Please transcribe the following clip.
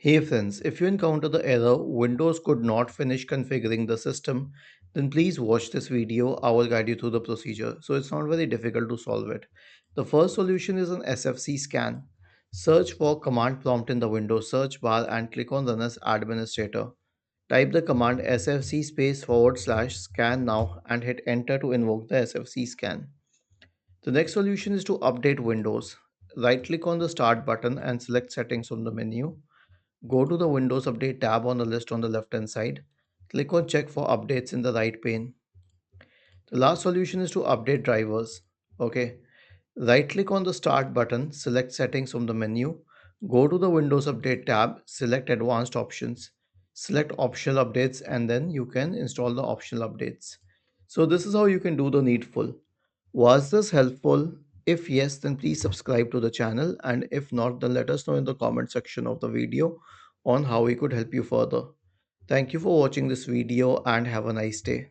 Hey friends, if you encounter the error Windows could not finish configuring the system, then please watch this video. I will guide you through the procedure. So it's not very difficult to solve it. The first solution is an SFC scan. Search for command prompt in the Windows search bar and click on Run as Administrator. Type the command sfc space forward slash scan now and hit enter to invoke the SFC scan. The next solution is to update Windows. Right click on the start button and select settings from the menu. Go to the Windows Update tab on the list on the left hand side. Click on Check for updates in the right pane. The last solution is to update drivers. Okay. Right click on the Start button, select Settings from the menu. Go to the Windows Update tab, select Advanced Options. Select Optional Updates and then you can install the optional updates. So, this is how you can do the needful. Was this helpful? If yes, then please subscribe to the channel, and if not, then let us know in the comment section of the video on how we could help you further. Thank you for watching this video and have a nice day.